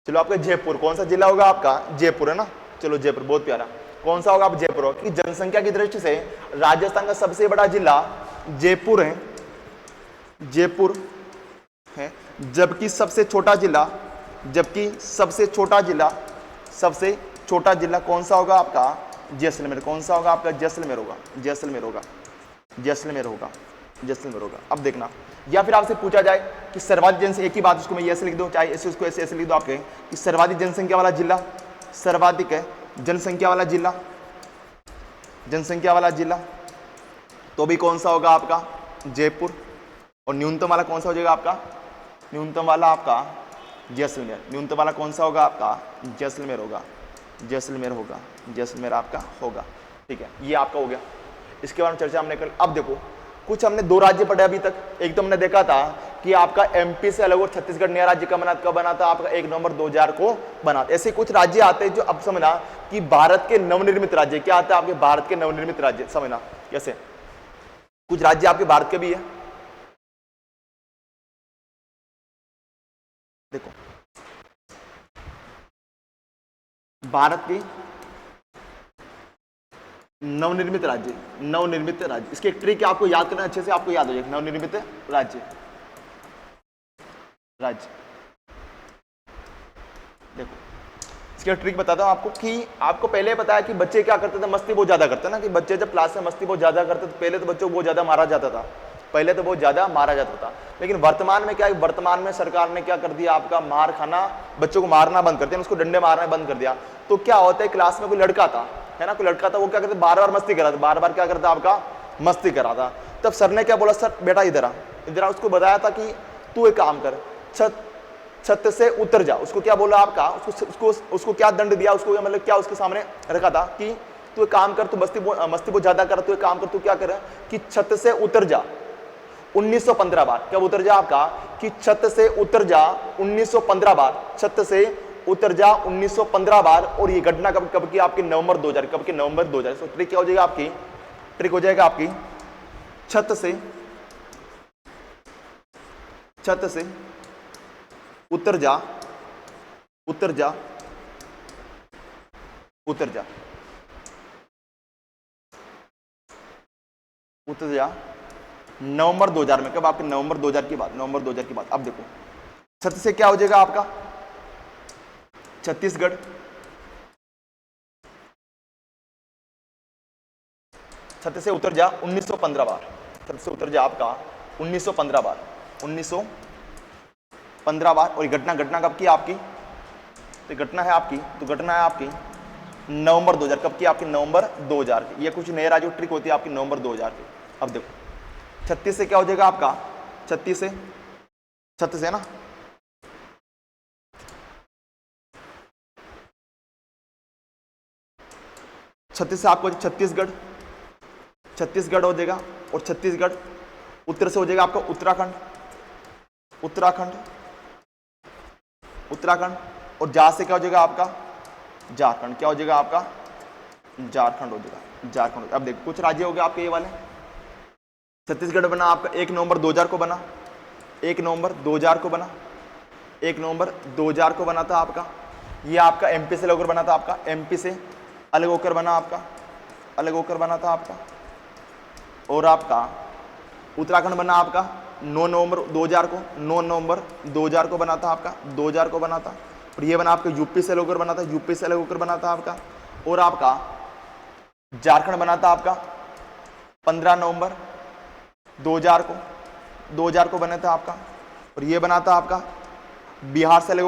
चलो आपका जयपुर, कौन सा जिला होगा आपका? जयपुर है ना, चलो जयपुर बहुत प्यारा। कौन सा होगा आप? जयपुर हो, कि जनसंख्या की दृष्टि से राजस्थान का सबसे बड़ा जिला जयपुर है, जयपुर है। जबकि सबसे छोटा जिला, जबकि सबसे छोटा जिला, सबसे छोटा जिला कौन सा होगा आपका? जैसलमेर। कौन सा होगा आपका? जैसलमेर होगा, जैसलमेर होगा, जैसलमेर होगा, जैसलमेर होगा। अब देखना, या फिर आपसे पूछा जाए कि सर्वाधिक जनसंख्या, एक ही बात उसको मैं ऐसे लिख दूं, चाहे ऐसे उसको ऐसे ऐसे लिख दो आपके, कि सर्वाधिक जनसंख्या वाला जिला, सर्वाधिक है जनसंख्या वाला जिला, जनसंख्या वाला जिला तो भी कौन सा होगा आपका? जयपुर। और न्यूनतम वाला कौन सा हो जाएगा आपका? न्यूनतम वाला आपका जैसलमेर। न्यूनतम वाला कौन सा होगा आपका? जैसलमेर होगा, जैसलमेर होगा, जैसलमेर आपका होगा। ठीक है, ये आपका हो गया। इसके बारे में चर्चा हमने कर। अब देखो, कुछ हमने 2 राज्य पढ़े अभी तक। एक तो हमने देखा था कि आपका एमपी से अलग और छत्तीसगढ़ नया राज्य कब बना था? आपका 1 नवंबर 2000 को बना। ऐसे कुछ राज्य आते हैं जो अब समझना कि भारत के नवनिर्मित राज्य। क्या आता है आपके? भारत के नवनिर्मित राज्य। समझना कैसे, कुछ राज्य आपके भारत के भी है। देखो, भारत के नवनिर्मित राज्य, नवनिर्मित राज्य, इसकी एक ट्रिक आपको याद करना, अच्छे से आपको याद हो जाएगा। नवनिर्मित राज्य, राज्य। देखो इसकी ट्रिक बताता हूं आपको कि आपको पहले बताया कि बच्चे क्या करते थे? मस्ती बहुत ज्यादा करते ना, कि बच्चे जब क्लास में मस्ती बहुत ज्यादा करते थे, पहले तो बच्चों को बहुत ज्यादा मारा जाता था, पहले तो बहुत ज्यादा मारा जाता था। लेकिन वर्तमान में क्या है? वर्तमान में सरकार ने क्या कर दिया? आपका मार खाना, बच्चों को मारना बंद कर दिया, उसको डंडे मारना बंद कर दिया। तो क्या होता है, क्लास में कोई लड़का था, है ना, कोई लड़का था, वो क्या करता? बार बार मस्ती करा था, बार बार क्या करता? आपका मस्ती करा था। तब सर ने क्या बोला? सर बेटा इधर आ, इधर आ। उसको बताया था कि तू एक काम कर, छत से उतर जा। उसको क्या बोला आपका? उसको क्या दंड दिया? उसको मतलब क्या उसके सामने रखा था कि तू एक काम कर, तू मस्ती बहुत ज्यादा कर, तू एक काम कर, तू क्या कर कि छत से उतर जा 1915 बार। कब उतर जा आपका? कि छत से उतर जा 1915 बार, छत से उतर जा 1915 बार। और ये घटना कब की? आपकी नवंबर 2000। कब की? नवंबर 2000। तो ट्रिक क्या हो जाएगा आपकी? ट्रिक हो जाएगा आपकी छत से उतर जा, उतर जा, उतर जा, उतर जा नवंबर 2000 में। कब? आपके नवंबर 2000 की बात, नवंबर 2000 की बात। अब देखो, छत से क्या हो जाएगा आपका? छत्तीसगढ़, छत से उतर जा 1915 बार, छत से उतर जा आपका 1915 बार, 1915 15 बार। और ये घटना कब की आपकी, तो घटना है आपकी, तो घटना है आपकी नवंबर 2000, कब की आपकी, नवंबर 2000 की। ये कुछ नए राज्यों ट्रिक होती है आपकी नवंबर 2000 की। अब देखो 36 से क्या हो जाएगा आपका, 36 है ना, 36 से आपको छत्तीसगढ़ हो जाएगा। और छत्तीसगढ़ उत्तर से हो जाएगा आपका उत्तराखंड। और जा से क्या हो जाएगा आपका झारखंड, क्या हो जाएगा आपका झारखंड हो जाएगा, झारखंड। अब देखो कुछ राज्य हो गए आपके ये वाले। छत्तीसगढ़ बना आपका 1 नवंबर 2000 को बना, 1 नवंबर 2000 को बना, 1 नवंबर 2000 को बना था आपका। ये आपका एमपी से होकर बना था आपका, एमपी से अलग होकर बना आपका, अलग होकर बना था आपका। और आपका उत्तराखंड बना आपका 9 नवंबर 2000 को, 9 नवंबर 2000 को बना था आपका, 2000 को बना था। और ये बना आपका यूपी से होकर बना था, यूपी से अलग होकर बना था आपका। और आपका झारखंड बना था आपका 15 नवंबर 2000 को बना था आपका। और ये बना था आपका बिहार से अलग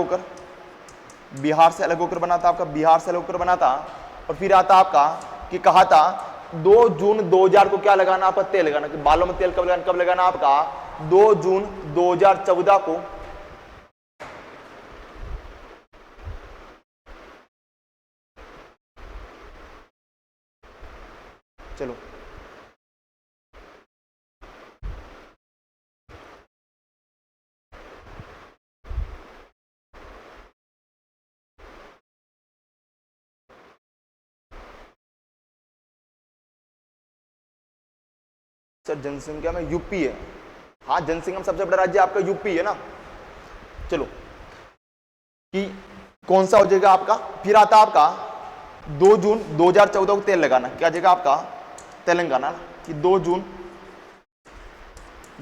होकर बना था आपका, बिहार से अलग होकर बना था। और फिर आता आपका कि कहा था 2 जून 2000 को क्या लगाना, आपका तेल लगाना, कि बालों में तेल कब लगाना आपका 2 जून 2014 को। चलो सर जनसंख्या में यूपी है, हाँ जनसंख्या में सबसे बड़ा राज्य आपका यूपी है ना। चलो कि कौन सा हो जाएगा आपका, फिर आता आपका 2 जून 2014 को तेल लगाना, क्या जाएगा आपका तेलंगाना, कि 2 जून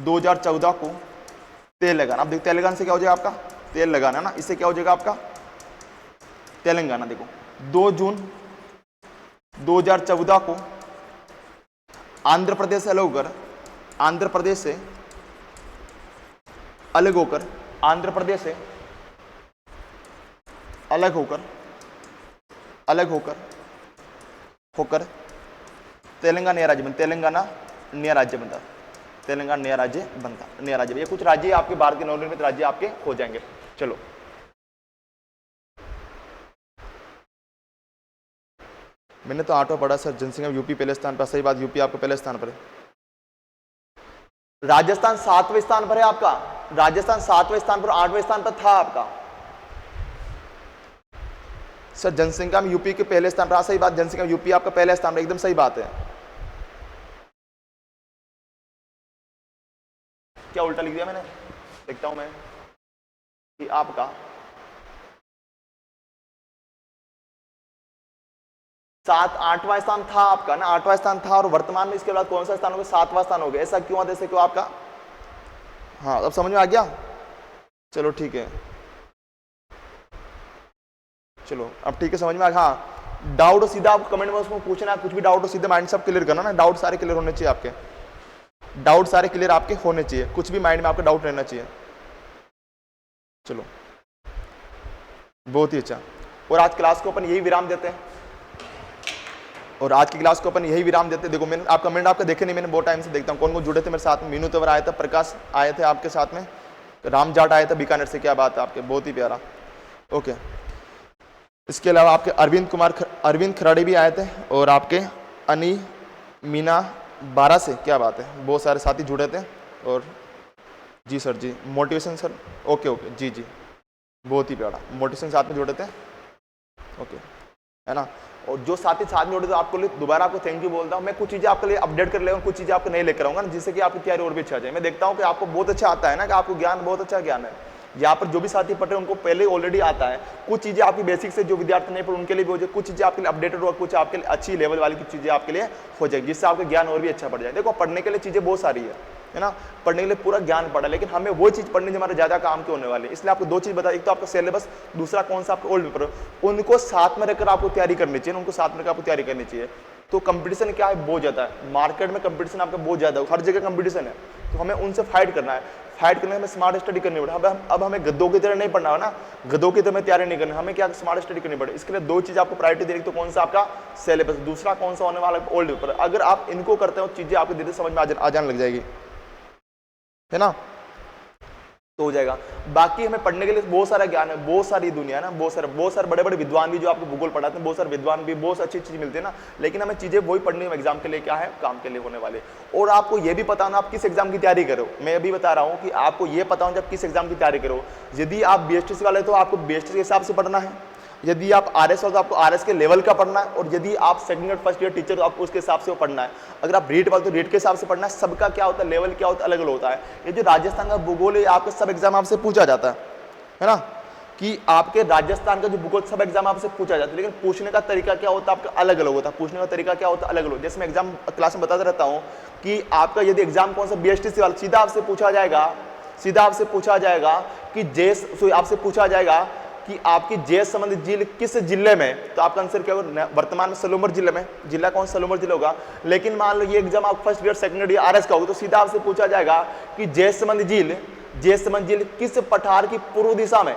2014 को तेल लगाना। अब देखो तेलंगाना से क्या हो जाएगा आपका तेल लगाना ना, इससे क्या हो जाएगा आपका तेलंगाना। देखो 2 जून 2014 को आंध्र प्रदेश से अलग होकर, आंध्र प्रदेश से अलग होकर, आंध्र प्रदेश से अलग होकर तेलंगाना नया राज्य बनता, तेलंगाना नया राज्य बनता, तेलंगाना नया राज्य बनता, नया राज्य। ये कुछ राज्य आपके भारत के नवनिर्मित राज्य आपके हो जाएंगे। चलो मैंने तो 8वां पढ़ा सर, जनसंख्या यूपी पहले स्थान पर, सही बात, यूपी आपको पहले स्थान पर है। राजस्थान 7वें स्थान पर है आपका, राजस्थान 7वें स्थान पर, 8वें स्थान पर था आपका। सर जनसंख्या में यूपी के पहले स्थान पर, सही बात, जनसंख्या में यूपी आपका पहले स्थान पर, एकदम सही बात है। क्या उल्टा लिख दिया मैंने, देखता हूं मैं कि आपका 8वां स्थान था आपका ना, 8वां स्थान था। और वर्तमान में इसके बाद कौन सा स्थान हो गया, 7वां स्थान हो गया। ऐसा क्यों आता है, ऐसे क्यों आपका, हाँ अब समझ में आ गया। चलो ठीक है, चलो अब ठीक है, समझ में आ गया। हाँ डाउट सीधा आप कमेंट में उसमें पूछना है, कुछ भी डाउट हो सीधे माइंड सब क्लियर करना ना, डाउट सारे क्लियर होने चाहिए आपके, डाउट सारे क्लियर आपके होने चाहिए, कुछ भी माइंड में आपका डाउट रहना चाहिए। चलो बहुत ही अच्छा। और आज क्लास को अपन यही विराम देते हैं, और आज की क्लास को अपन यही विराम देते हैं। देखो मैंने आप कमेंट आपका देखे नहीं, मैंने बहुत टाइम से देखता हूँ कौन कौन जुड़े थे मेरे साथ में। मीनू तंवर आया था, प्रकाश आए थे आपके साथ में, राम जाट आए थे बीकानेर से, क्या बात है आपके, बहुत ही प्यारा। ओके, इसके अलावा आपके अरविंद खराड़ी भी आए थे, और आपके अनी मीना 12 से, क्या बात है, बहुत सारे साथी जुड़े थे। और जी सर जी, मोटिवेशन सर, ओके ओके जी जी, बहुत ही प्यारा, मोटिवेशन साथ में जुड़े थे, ओके है ना। और जो साथी साथ में जुड़े थे आपको लिए दोबारा आपको थैंक यू बोलता हूँ। मैं कुछ चीज़ें आपके लिए अपडेट कर लेगा, कुछ चीज़ें आपको नहीं लेकर आऊँगा ना, जिससे कि आपकी तैयारी और भी अच्छा जाए। मैं देखता हूँ कि आपको बहुत अच्छा आता है ना, कि आपको ज्ञान बहुत अच्छा ज्ञान है। यहाँ पर जो भी साथी पढ़ रहे हैं उनको पहले ऑलरेडी आता है। कुछ चीज़ें आपकी बेसिक से जो विद्यार्थी नहीं पढ़े उनके लिए भी हो जाए, कुछ चीज़ें आपके लिए अपडेटेड हो, कुछ आपके लिए अच्छी लेवल वाली कुछ चीज़ें आपके लिए हो जाएगी, जिससे आपका ज्ञान और भी अच्छा बढ़ जाए। देखो पढ़ने के लिए चीज़ें बहुत सारी है ना, पढ़ने के लिए पूरा ज्ञान पढ़ा, लेकिन हमें वो चीज़ पढ़ने जो हमारे ज़्यादा काम के होने वाले। इसलिए आपको दो चीज़ बता, एक तो आपका सिलेबस, दूसरा कौन सा आपका ओल्ड पेपर, उनको साथ में रखकर आपको तैयारी करनी चाहिए, उनको साथ में रखकर आपको तैयारी करनी चाहिए। तो कंपटीशन क्या है, बहुत ज़्यादा है मार्केट में, कंपटीशन आपका बहुत ज़्यादा है, हर जगह कंपटीशन है, तो हमें उनसे फाइट करना है। फाइट करने में हमें स्मार्ट स्टडी करनी पड़े। अब हमें गद्दों की तरह नहीं पढ़ना है ना, गद्दों की तरह हमें तैयारी नहीं करनी, हमें क्या स्मार्ट स्टडी करनी पड़े। इसके लिए दो चीज़ आपको प्रायोरिटी देनी, तो कौन सा आपका सिलेबस, दूसरा कौन सा होने वाला ओल्ड पेपर। अगर आप इनको करते हो चीज़ें आपको धीरे समझ में आ जाने लग जाएगी, है ना, तो हो जाएगा। बाकी हमें पढ़ने के लिए बहुत सारा ज्ञान है, बहुत सारी दुनिया है ना, बहुत सारे बड़े बड़े विद्वान भी जो आपको भूगोल पढ़ाते हैं, बहुत सारे विद्वान भी, बहुत अच्छी चीज़ मिलती है ना, लेकिन हमें चीज़ें वही पढ़नी है एग्जाम के लिए, क्या है, काम के लिए होने वाले। और आपको ये भी पता होना आप किस एग्जाम की तैयारी करो। मैं अभी बता रहा हूँ कि आपको ये पता होना जब किस एग्जाम की तैयारी करो। यदि आप बीएसटीसी वाले तो आपको बीएसटीसी के हिसाब से पढ़ना है, यदि आप आरएस हो तो आपको आरएस के लेवल का पढ़ना है, और यदि आप second year first year teacher तो आपको उसके हिसाब से वो पढ़ना है। अगर आप रेट वाले तो रेट के हिसाब से पढ़ना है। सबका क्या होता है, लेवल क्या होता है, अलग अलग होता है। ये जो राजस्थान का भूगोल है आपके सब एग्जाम आपसे पूछा जाता है ना, कि आपके राजस्थान का जो भूगोल सब एग्जाम आपसे पूछा जाता है, लेकिन पूछने का तरीका क्या होता है आपका अलग अलग होता है। पूछने का तरीका क्या होता है, अलग अलग। जैसे मैं एग्जाम क्लास में बताता रहता हूँ कि आपका यदि एग्जाम कौन सा बीएसटीसी वाला, सीधा आपसे पूछा जाएगा कि जेस, आपसे पूछा जाएगा कि आपकी जेस संबंधित झील किस जिले में, तो आपका आंसर क्या होगा, वर्तमान में सलूमर जिले में। जिला कौन सा, सलूमर जिला होगा। लेकिन मान लो ये एग्जाम आप first year second year RS का होगा, तो सीधा आपसे पूछा जाएगा कि जेस संबंधित झील किस पठार की पूर्व दिशा में,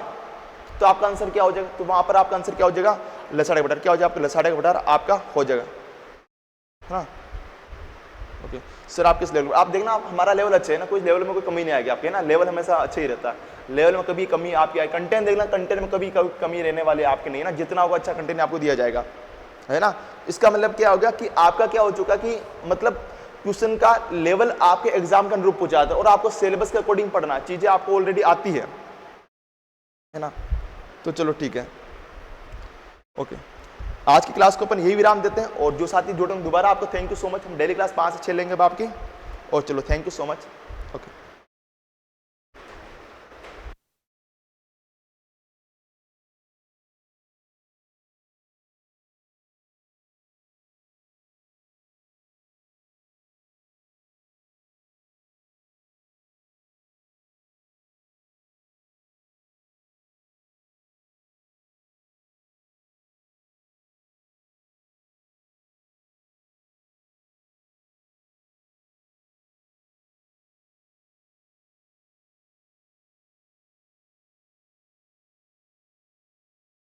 तो आपका आंसर क्या हो जाएगा, तो वहां पर आपका आंसर क्या हो जाएगा, लसाड़े का पठार। क्या हो जाएगा, आपका लसाड़े का पठार आपका हो जाएगा, है ना। ओके सर, आप किस लेवल, आप देखना आप हमारा लेवल अच्छा है ना, कोई लेवल में कोई कमी नहीं आएगी आपके ना, लेवल हमेशा अच्छा ही रहता है, लेवल में कभी कमी आपकी आए। कंटेंट देखना, कंटेंट में कभी कमी रहने वाली आपके नहीं है ना, जितना होगा अच्छा कंटेंट आपको दिया जाएगा, है ना। इसका मतलब क्या हो गया कि आपका क्या हो चुका कि मतलब क्वेश्चन का लेवल आपके एग्जाम के अनुरूप पूछा जाता है, और आपको सिलेबस के अकॉर्डिंग पढ़ना, चीजें आपको ऑलरेडी आती है ना। तो चलो ठीक है, ओके, आज की क्लास को अपन यही विराम देते हैं। और जो साथी जुड़े दोबारा आपको थैंक यू सो मच। हम डेली क्लास 5 से 6 लेंगे आपकी, और चलो thank you so much, okay.